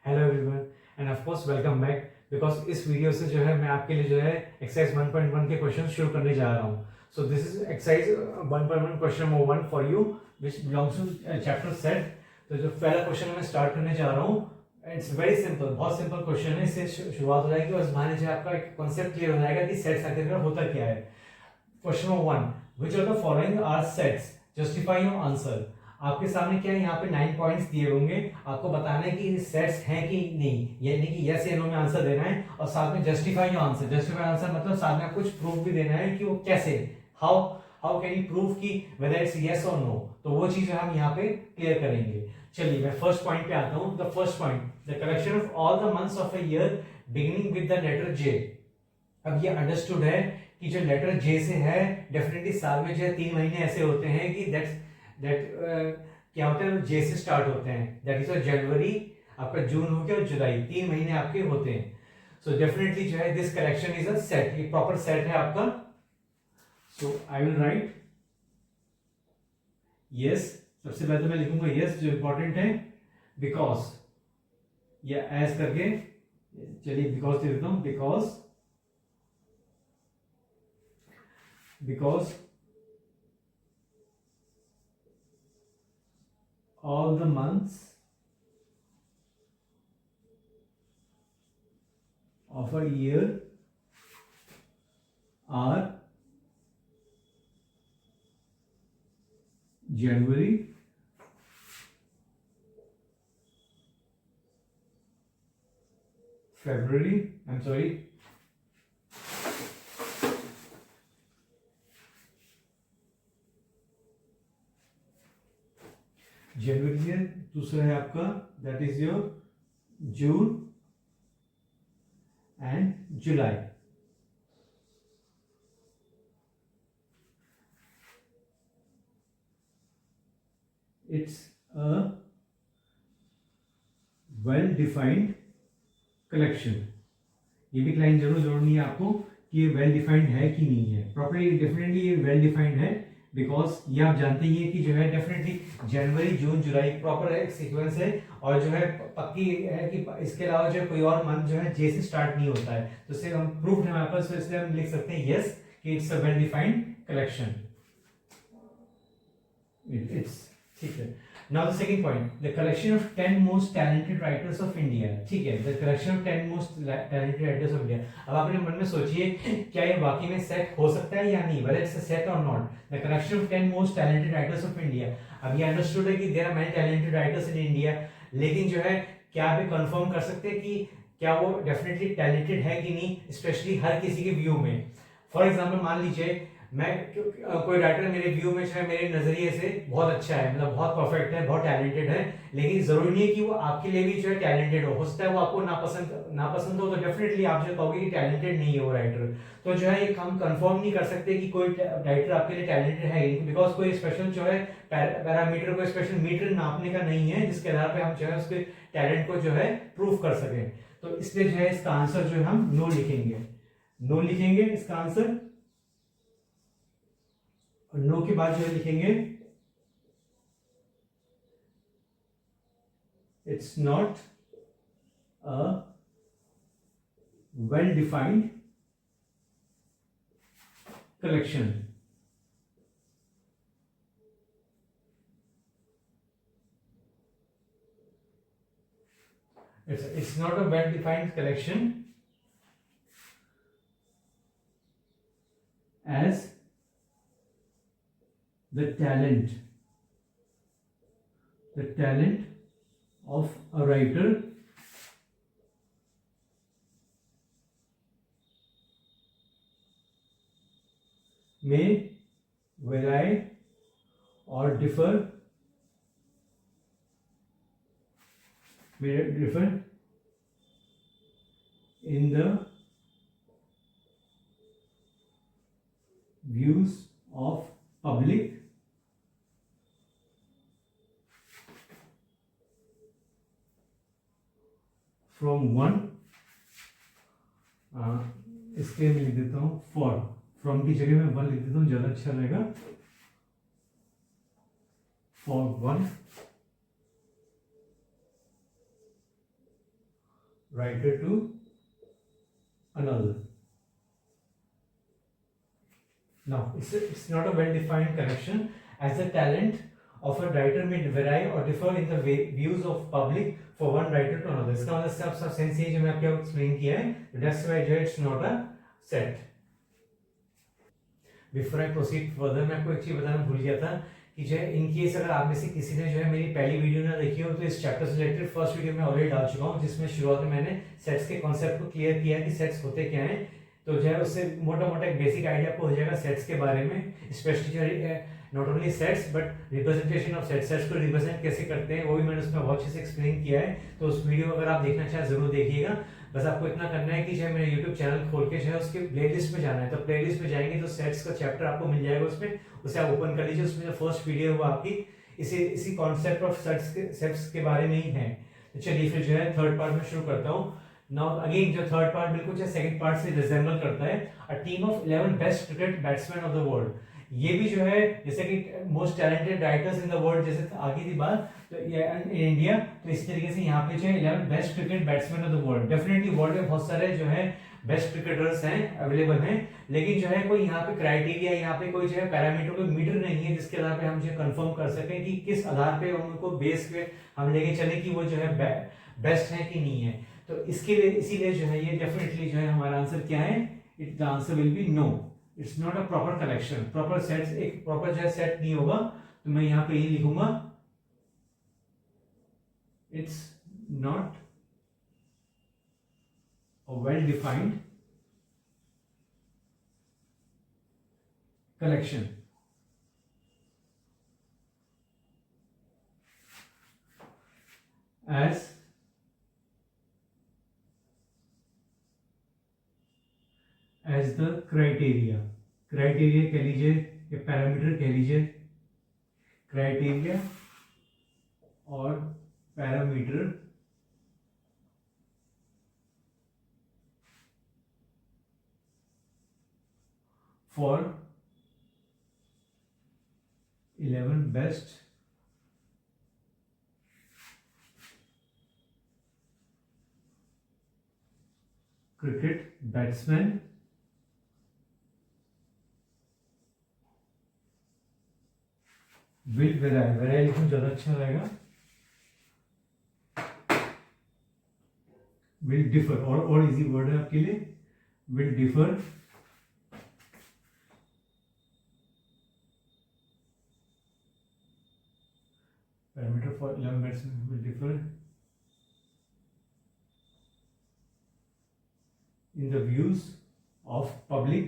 Hello everyone end of course welcome back. Because इस video से जो है मैं आपके लिए जो है एक्सरसाइज 1.1 के क्वेश्चन शुरू करने जा रहा हूँ। So this is exercise 1.1 question number 1 for you which belongs to chapter set. तो जो पहला क्वेश्चन मैं स्टार्ट करने जा रहा हूँ, इट्स वेरी सिंपल, बहुत सिंपल क्वेश्चन है। इससे शुरुआत हो जाएगी और इस बहाने जो आपका एक कॉन्सेप्ट क्लियर हो जाएगा कि सेट्स आखिर होता क्या है। Question number 1, which of the following are sets, justify your answer. आपके सामने क्या है, यहाँ पे 9 पॉइंट्स दिए होंगे, आपको बताना है कि सेट्स हैं कि नहीं, यानी कि यस या नो में आंसर देना है और साथ में justify your answer. Justify answer मतलब साथ में कुछ प्रूफ भी देना है कि वो कैसे, how how can you prove कि वेदर इट्स यस और नो। तो वो चीज हम यहाँ पे क्लियर करेंगे। चलिए मैं फर्स्ट पॉइंट पे आता हूँ। The first point, the collection of all the months of a year beginning with the letter J. अब ये अंडरस्टूड है कि जो लेटर जे से है, डेफिनेटली साल में जो है 3 महीने ऐसे होते हैं कि दैट क्या होते हैं, जे से स्टार्ट होते हैं। दैट इज जनवरी, आपका जून हो गया और जुलाई, 3 महीने आपके होते हैं। सो डेफिनेटली जो है this collection is a set, ये प्रॉपर सेट है आपका। सो आई विल राइट यस। सबसे पहले तो मैं लिखूंगा यस, जो इंपॉर्टेंट है, बिकॉज या एज करके, चलिए बिकॉज दे देता हूं, because all the months of a year are January, February, I'm sorry, जनवरी है, दूसरा है आपका that is your June and July. It's a well defined collection. ये भी लाइन जरूर जोड़नी है आपको कि ये वेल डिफाइंड है कि नहीं है। प्रॉपर्ली डेफिनेटली ये वेल डिफाइंड है, बिकॉज ये आप जानते ही हैं कि जो है डेफिनेटली जनवरी जून जुलाई प्रॉपर एक सीक्वेंस है और जो है पक्की है कि इसके अलावा जो है कोई और मंथ जो है जे से स्टार्ट नहीं होता है। तो इससे हम प्रूफ है हमारे पास, तो इसलिए हम लिख सकते हैं यस कि it's a well defined collection. It's ठीक है। Now the second point, the collection of 10 most talented writers of India. ठीक है, the collection of 10 most talented writers of India. अब आपने मन में सोचिए क्या ये वाकई में सेट हो सकता है या नहीं, whether it's a set or not. The collection of 10 most talented writers of India. अब ये understood है कि there are many talented writers in India, लेकिन जो है क्या आप कंफर्म कर सकते हैं कि क्या वो डेफिनेटली टैलेंटेड है कि नहीं, स्पेशली हर किसी के व्यू में। फॉर एग्जाम्पल मान लीजिए मैं कोई राइटर मेरे व्यू में है, मेरे नजरिए से बहुत अच्छा है, मतलब बहुत परफेक्ट है, बहुत टैलेंटेड है, लेकिन जरूरी नहीं है कि वो आपके लिए भी जो है टैलेंटेड हो सकता है वो आपको नापसंद हो, तो डेफिनेटली आप जो कहोगे कि टैलेंटेड नहीं है वो राइटर। तो जो है हम कंफर्म नहीं कर सकते कि कोई राइटर आपके लिए टैलेंटेड है, बिकॉज कोई स्पेशल जो है पैरामीटर, कोई स्पेशल मीटर नापने का नहीं है जिसके आधार पर हम जो है उसके टैलेंट को जो है प्रूव कर सकें। तो इसलिए जो है इसका आंसर जो है हम नो लिखेंगे, नो लिखेंगे इसका आंसर। और नो के बाद जो है लिखेंगे it's not a well defined collection. it's not a well defined collection as the talent of a writer may vary or differ in the views of public from one, इसके मैं लिख देता हूँ फॉर, फ्रॉम की जगह मैं one लिख देता हूँ, ज्यादा अच्छा रहेगा। For one writer to another. Now, it's not a well-defined connection, as the talent of a writer may vary or differ in the views of public for one writer to another. इसका मतलब सब sense ये जो मैं आपको explain किया है, that's why it's not a set. Before I proceed further, मैं आपको एक चीज बताना भूल गया था कि जो है इन केस अगर आप में से किसी ने जो है मेरी पहली वीडियो ना देखी हो, तो इस चैप्टर से रिलेटेड फर्स्ट वीडियो में ऑलरेडी डाल चुका हूँ, जिसमें शुरुआत में मैंने सेट्स के कॉन्सेप्ट को क्लियर किया कि सेट्स होते क्या हैं। तो जो है उससे मोटा मोटा एक बेसिक आइडिया आपको हो जाएगा सेट्स के बारे में, स्पेशली जो not only sets but representation of sets, sets को रिप्रेजेंट कैसे करते हैं वो भी मैंने उसमें बहुत अच्छे से एक्सप्लेन किया है। तो उस वीडियो अगर आप देखना चाहें जरूर देखिएगा। बस आपको इतना करना है कि जो है मेरे यूट्यूब चैनल खोल के जो है उसके प्लेलिस्ट में जाना है, तो प्लेलिस्ट में जाएंगे तो सेट्स का चैप्टर आपको मिल जाएगा, उसमें उसे आप ओपन कर लीजिए। उसमें जो फर्स्ट वीडियो है वो आपकी इसी कॉन्सेप्ट ऑफ सेट्स के बारे में ही है। तो चलिए फिर जो है थर्ड पार्ट में शुरू करता हूँ। नाउ अगेन जो थर्ड पार्ट बिल्कुल जो सेकंड पार्ट से रिजेंबल करता है, a team of 11 best cricket batsman of the world. ये भी जो है जैसे कि most talented writers in the world जैसे आगे की बात, तो इन इंडिया, तो इस तरीके से यहाँ पे जो है 11 best cricket batsman of the world. Definitely world में बहुत सारे जो है बेस्ट क्रिकेटर्स हैं, अवेलेबल हैं, लेकिन जो है कोई यहाँ पे क्राइटेरिया, यहाँ पे कोई जो है पैरामीटर, कोई मीटर नहीं है जिसके आधार पे हम जो कंफर्म कर सकें कि किस आधार पे उनको बेस पे हम लेके चले कि वो जो है बेस्ट है कि नहीं है। तो इसके लिए इसीलिए जो है ये डेफिनेटली जो है हमारा आंसर क्या है, the answer will be no, it's not a proper collection. Proper sets, एक प्रॉपर जो है सेट नहीं होगा, तो मैं यहाँ पे ये लिखूंगा, it's not a well-defined collection. As the criteria कह लीजिए या पैरामीटर कह लीजिए, क्राइटेरिया और parameter for 11 best cricket batsmen will vary लिखूं ज्यादा अच्छा रहेगा, will differ, और इजी वर्ड है आपके लिए, will differ parameter for 11 batsmen will differ in the views of public।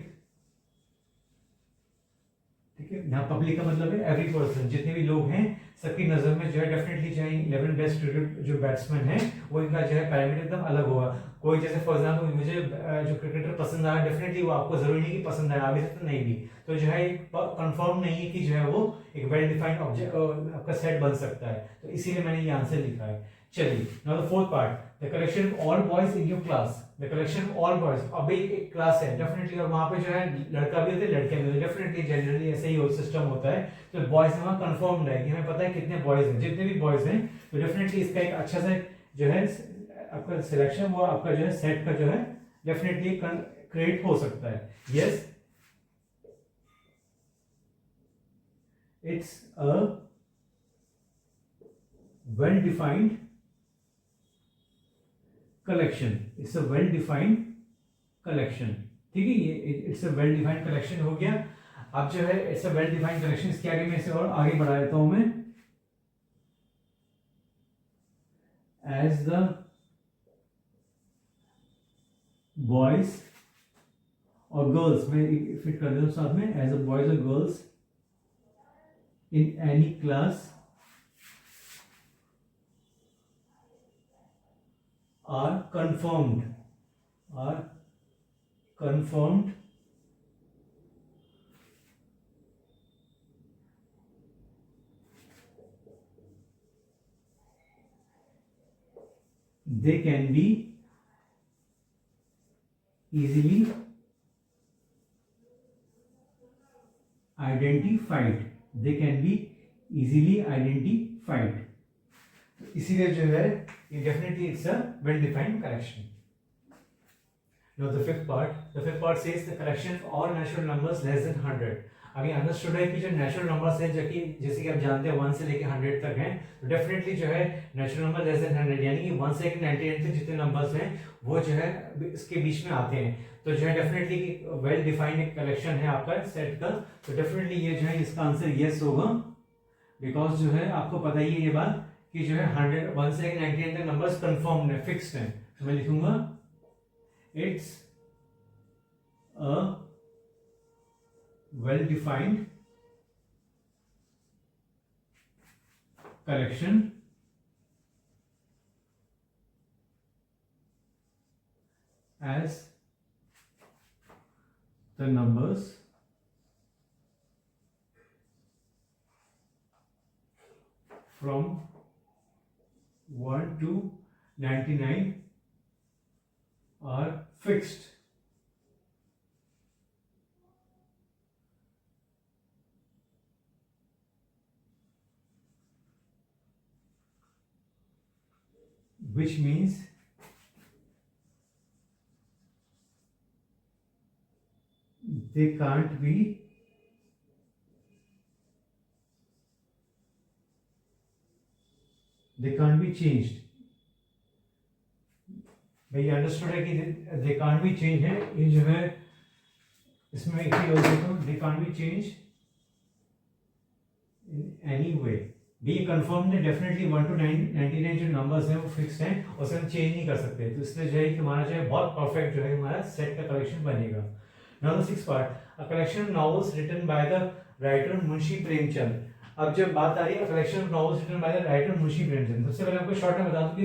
ठीक है, यहाँ पब्लिक का मतलब है एवरी पर्सन, जितने भी लोग हैं सबकी नजर में जो है डेफिनेटली जो है 11 बेस्ट क्रिकेट जो बैट्समैन है वो इनका जो है पैरामीटर एकदम अलग होगा। कोई जैसे फॉर एग्जांपल मुझे जो क्रिकेटर पसंद आया, डेफिनेटली वो आपको जरूरी नहीं कि पसंद आया, आगे से तो नहीं भी, तो जो है कंफर्म नहीं है कि जो है वो एक वेल डिफाइंड ऑब्जेक्ट आपका सेट बन सकता है, तो इसीलिए मैंने ये आंसर लिखा है। चलिए now the fourth part, the collection of all boys in your class. The collection of all boys, अब एक क्लास है डेफिनेटली, और वहां पे जो है लड़का भी होते हैं लड़कियां भी होते हैं, डेफिनेटली जनरली ऐसे ही सिस्टम होता है। तो बॉयज वहां कंफर्म्ड है कि हमें पता है कितने बॉयज हैं, जितने भी बॉयज हैं, तो डेफिनेटली इसका एक अच्छा सा जो है आपका सिलेक्शन, वो आपका जो है सेट का जो है डेफिनेटली क्रिएट हो सकता है। Yes, it's a well defined collection, it's a well defined collection. ठीक है, ये it's a well defined collection हो गया। अब जो है it's a well defined collection, इसके आगे मैं इसे और आगे बढ़ा देता हूं मैं, एज द बॉयज और गर्ल्स, मैं फिट कर देता हूं साथ में, एज अ बॉयज और girls in any class are confirmed they can be easily identified, they can be easily identified। इसीलिए जो है definitely it's a well-defined collection. Now the fifth part says the collection of all natural numbers less than 100. अभी understood है कि जो natural numbers हैं, जो कि जैसे कि आप जानते हैं 1 से लेकर 100 तक हैं, तो डेफिनेटली जो है नेचुरल नंबर लेस देन 100 यानी कि 1 से लेकर 98 तक जितने नंबर्स हैं वो जो है इसके बीच में आते हैं, तो जो है डेफिनेटली वेल डिफाइंड एक कलेक्शन है आपका सेट का, तो डेफिनेटली ये जो है इसका आंसर यस होगा, बिकॉज जो है आपको पता ही है ये बात कि जो है 1 से लेकर 98 तक नंबर्स कंफर्म है, फिक्स्ड है। तो मैं लिखूंगा it's a well-defined collection as the numbers from 1 to 99 are fixed. Which means they can't be changed. भाई अंडरस्टूड है कि they can't be changed है, ये जो है इसमें एक ही हो गया, तो they can't be changed in any way. Be confirm है, डेफिनेटली 1 to 99 जो नंबर्स हैं वो फिक्स हैं और उसे हम चेंज नहीं कर सकते, तो इसलिए जो है कि हमारा जो है बहुत परफेक्ट जो है हमारा सेट का कलेक्शन बनेगा। Now the sixth part, a collection of novels written by the writer Munshi Premchand. अब जब बात आ रही है collection of novels written by the writer Munshi Premchand, सबसे पहले आपको शॉर्ट में बता दूं कि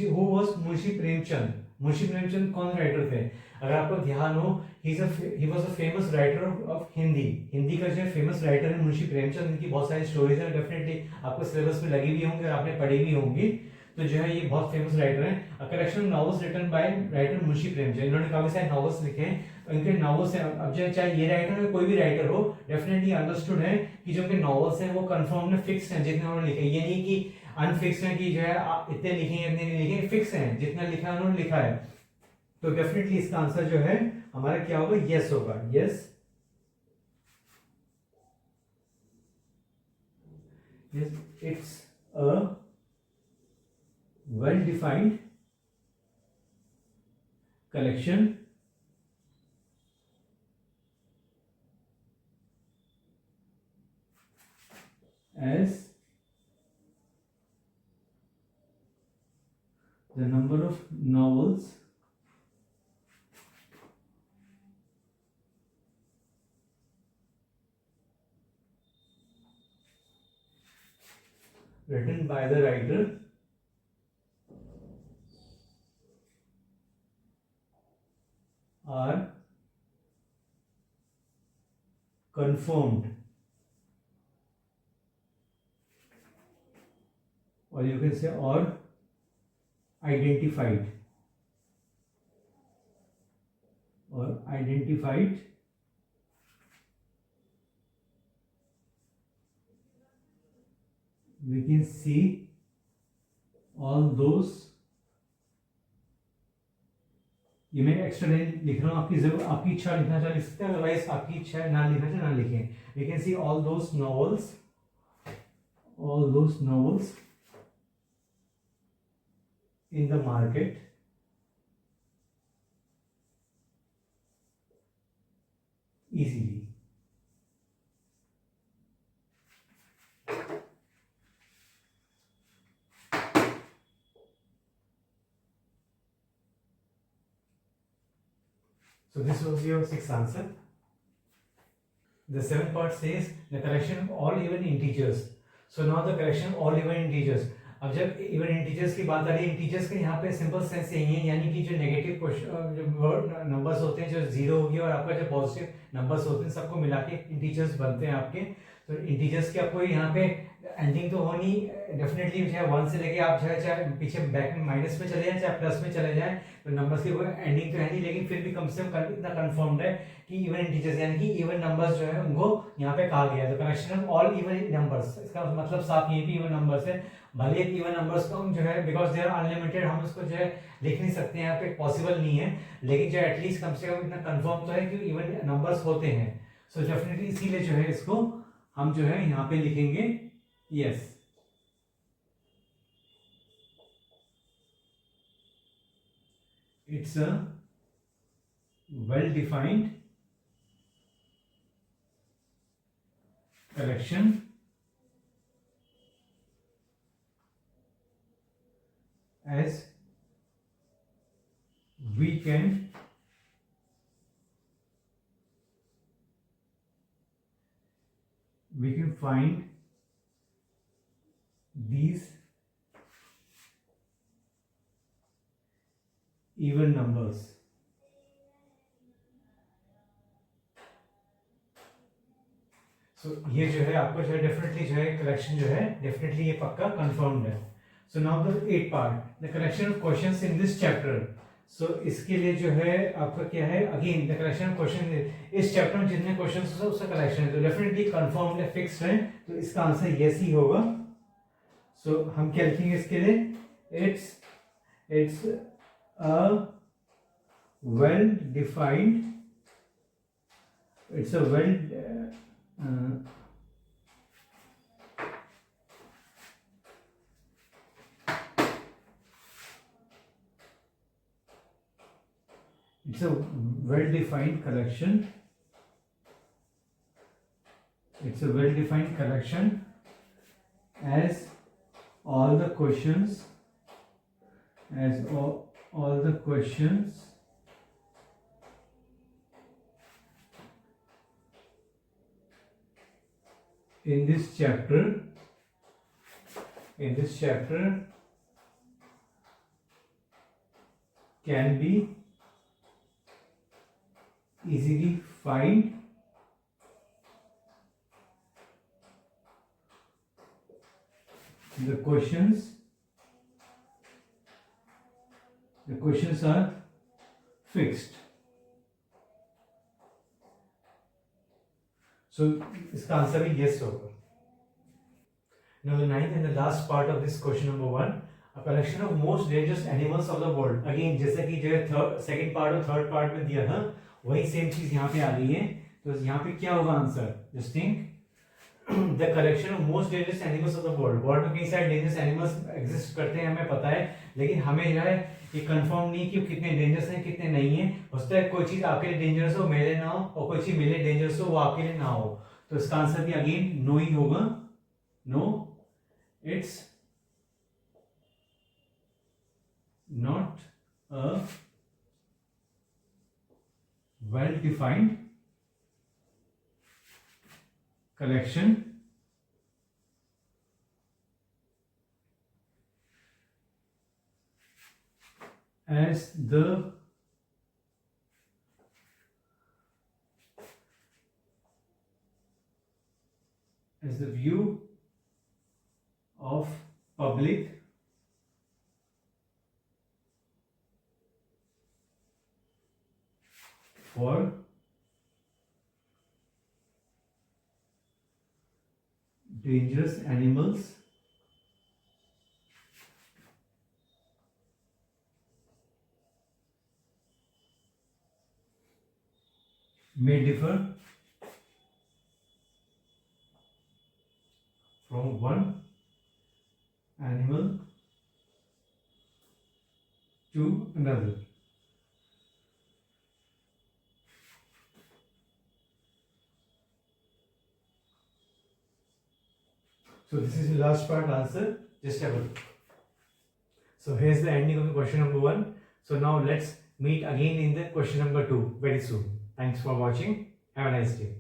हु वाज मुंशी प्रेमचंद। मुंशी प्रेमचंद कौन राइटर थे? अगर आपको ध्यान हो, he was a famous writer of Hindi का जो फेमस राइटर है मुंशी प्रेमचंद। इनकी बहुत सारी स्टोरीज हैं, डेफिनेटली आपको सिलेबस में लगी भी होंगी और आपने पढ़ी भी होंगी, तो जो है ये बहुत फेमस राइटर हैं। A collection of novels written by writer Munshi Premchand, इन्होंने काफी सारे नॉवेल्स लिखे हैं, इनके नॉवेल्स हैं, अब चाहे ये राइटर हो कोई भी राइटर हो, डेफिनेटली अंडरस्टूड है कि जो इनके नॉवेल्स हैं वो कंफर्म है, फिक्स हैं जितने उन्होंने लिखे, ये नहीं कि अनफिक्स है कि जो है इतने लिखे इतने नहीं लिखे, फिक्स हैं जितना लिखा है उन्होंने लिखा है, तो डेफिनेटली इसका आंसर जो है हमारा क्या होगा? यस होगा। Yes it's a well defined collection as the number of novels written by the writer are confirmed, or you can say or identified, we can see all those, ये मैं extra line लिख रहा हूँ, आपकी इच्छा लिखना चाहे लिख सकते हैं, अदरवाइज आपकी इच्छा है ना लिखना चाहे ना लिखें। We can see all those novels in the market easily. So this was your sixth answer. The seventh part says the collection of all even integers. So now the collection of all even integers. अब जब even integers की बात आ रही है, integers के यहाँ पे सिंपल सेंस यही है, यानी कि जो नेगेटिव जो नंबर्स होते हैं, जो जीरो हो गया और आपका जो पॉजिटिव नंबर्स होते हैं, सबको मिला के इंटीजर्स बनते हैं आपके। तो इंटीजर्स की आपको यहाँ पे एंडिंग तो होनी डेफिनेटली, चाहे 1 से लेके आप चाहे पीछे बैक में माइनस में चले जाएं चाहे प्लस में चले जाएं, तो नंबर्स की कोई एंडिंग तो है नहीं, लेकिन फिर भी कम से कम इतना कंफर्म्ड है कि इवन इंटीजर्स यानी कि इवन नंबर्स जो है उनको यहाँ पे कहा गया है। तो collection of all even numbers, इसका मतलब साफ ये भी इवन नंबर्स है। भले इवन नंबर्स को हम जो है बिकॉज दे आर अनलिमिटेड, हम उसको जो है लिख नहीं सकते यहाँ पे, पॉसिबल नहीं है, लेकिन जो एटलीस्ट कम से कम इतना कंफर्म तो है कि इवन नंबर्स होते हैं। सो डेफिनेटली इसीलिए जो है इसको हम जो है यहाँ पे लिखेंगे yes. It's a well-defined collection as we can find these even numbers. So ये जो है आपको जो है डेफिनेटली जो है कलेक्शन जो है डेफिनेटली ये पक्का कंफर्म्ड है। So now the 8th part, the collection of questions in this chapter. So इसके लिए जो है आपका क्या है, again the collection of question, इस चैप्टर में जितने क्वेश्चंस है उसका कलेक्शन है, तो डेफिनेटली कंफर्म्ड है, फिक्स्ड है, तो इसका आंसर यस ही होगा। सो हम क्या लिखेंगे इसके लिए, it's a well-defined, it's a well it's a well-defined collection. It's a well-defined collection as all the questions, as all the questions in this chapter can be easily find the questions are fixed. So इसका answer भी yes होगा। Now the 9th and the last part of this question number 1, a collection of most dangerous animals of the world. Again जैसे कि जो है second part और third part में दिया था, वही सेम चीज यहाँ पे आ रही है। तो यहाँ पे क्या होगा answer, just think, the collection of most dangerous animals of the world. World में कई सारे डेंजरस एनिमल्स एग्जिस्ट करते हैं, हमें पता है, लेकिन हमें जो है ये कंफर्म नहीं कि कितने डेंजरस हैं कितने नहीं है। हो सकता है कोई चीज आपके लिए डेंजरस हो मेरे ना हो, और कोई चीज मेरे लिए डेंजरस हो वो आपके लिए ना हो, तो इसका आंसर भी अगेन नो ही होगा। No, it's not a well defined collection as the view of public for dangerous animals may differ from one animal to another. So this is the last part answer. Just have a look. So here's the ending of the question number 1. So now let's meet again in the question number 2 very soon. Thanks for watching. Have a nice day.